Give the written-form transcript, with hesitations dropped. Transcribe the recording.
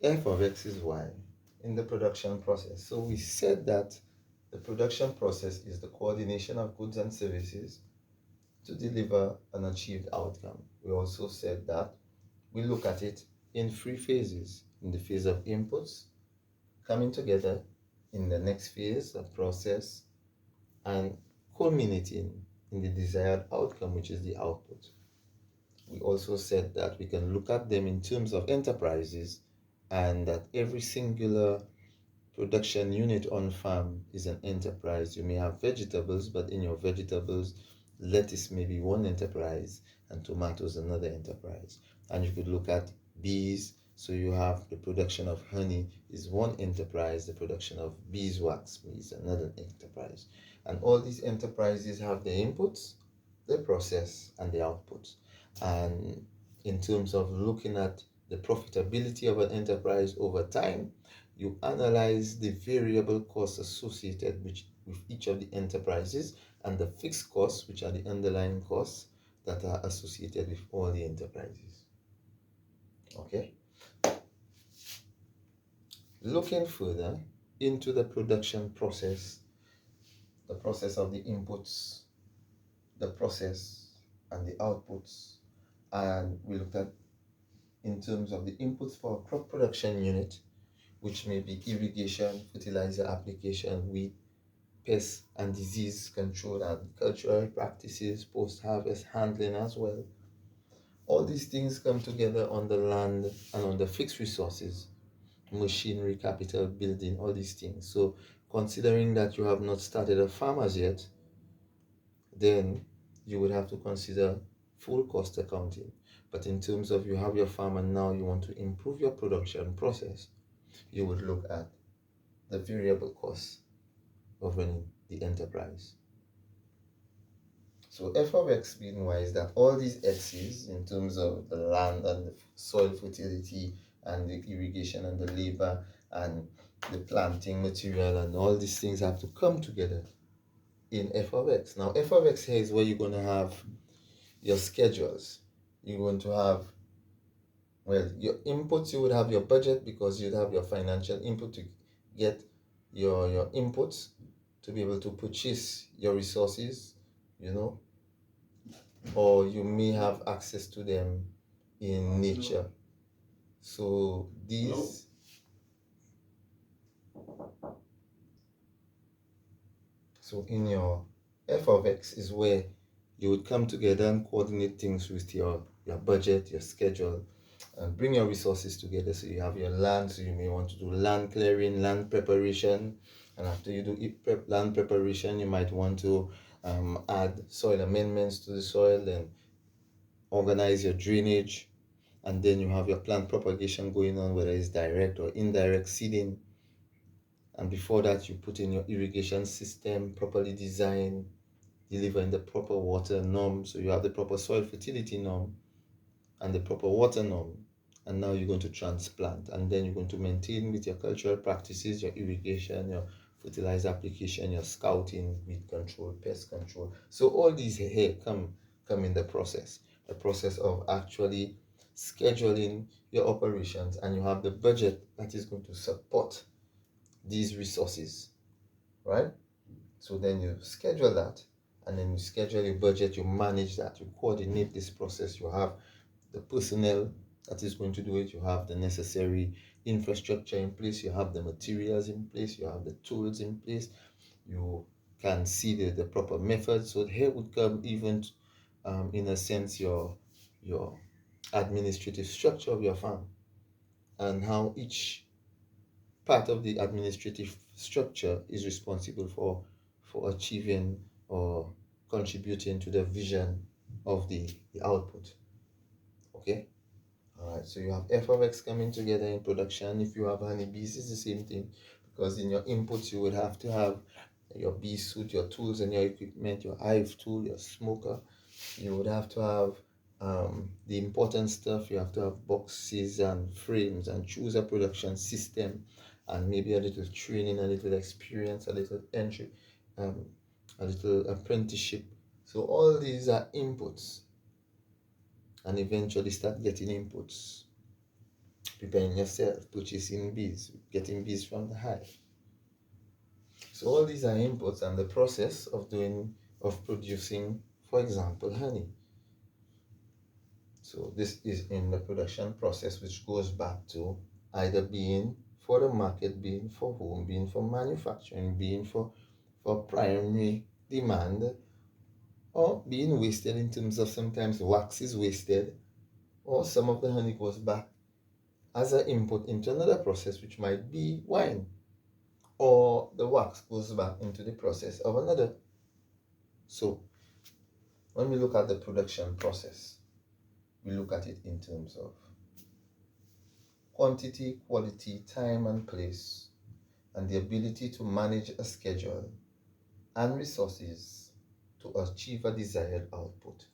F of X is Y in the production process. So we said that the production process is the coordination of goods and services to deliver an achieved outcome. We also said that we look at it in three phases. In the phase of inputs, coming together in the next phase of process, and culminating in the desired outcome, which is the output. We also said that we can look at them in terms of enterprises, and that every singular production unit on farm is an enterprise. You may have vegetables, but in your vegetables, lettuce may be one enterprise and tomatoes another enterprise. And you could look at bees. So you have the production of honey is one enterprise, the production of beeswax is another enterprise. And all these enterprises have the inputs, the process, and the outputs. And in terms of looking at the profitability of an enterprise over time, you analyze the variable costs associated with each of the enterprises and the fixed costs, which are the underlying costs that are associated with all the enterprises. Okay? Looking further into the production process, the process of the inputs, the process, and the outputs, and we looked at in terms of the inputs for a crop production unit, which may be irrigation, fertilizer application, weed, pest and disease control, and cultural practices, post-harvest handling as well. All these things come together on the land and on the fixed resources, machinery, capital, building, all these things. So considering that you have not started a farm as yet, then you would have to consider full cost accounting. But in terms of you have your farm and now you want to improve your production process, you would look at the variable costs of running the enterprise. So F of X being Y is that all these X's in terms of the land and the soil fertility and the irrigation and the labor and the planting material and all these things have to come together in F of X. Now F of X here is where you're going to have your schedules. You're going to have, well, your inputs, you would have your budget because you'd have your financial input to get your inputs to be able to purchase your resources, or you may have access to them in nature. So these so in your F of X is where you would come together and coordinate things with your budget, your schedule, and bring your resources together. So you have your land, so you may want to do land clearing, land preparation, and after you do land preparation, you might want to add soil amendments to the soil, then organize your drainage, and then you have your plant propagation going on, whether it's direct or indirect seeding. And before that, you put in your irrigation system, properly designed, delivering the proper water norm. So you have the proper soil fertility norm and the proper water norm. And now you're going to transplant, and then you're going to maintain with your cultural practices, your irrigation, your fertilizer application, your scouting, weed control, pest control. So all these here come in the process of actually scheduling your operations, and you have the budget that is going to support these resources, right? So then you schedule that, and then you schedule your budget, you manage that, you coordinate this process, you have the personnel that is going to do it, you have the necessary infrastructure in place, you have the materials in place, you have the tools in place, you can see the proper method. So here would come even in a sense your administrative structure of your farm, and how each part of the administrative structure is responsible for achieving or contributing to the vision of the output. Okay, all right. So you have F of X coming together in production. If you have honeybees, it's the same thing, because in your inputs you would have to have your bee suit, your tools and your equipment, your hive tool, your smoker. You would have to have the important stuff. You have to have boxes and frames, and choose a production system, and maybe a little training, a little experience, a little entry, a little apprenticeship. So all these are inputs, and eventually start getting inputs. preparing yourself, purchasing bees, getting bees from the hive. So all these are inputs and the process of producing, for example, honey. So this is in the production process, which goes back to either being for the market, being for home, being for manufacturing, being for primary demand, or being wasted in terms of sometimes wax is wasted, or some of the honey goes back as an input into another process, which might be wine, or the wax goes back into the process of another. So when we look at the production process, we look at it in terms of quantity, quality, time and place, and the ability to manage a schedule and resources to achieve a desired output.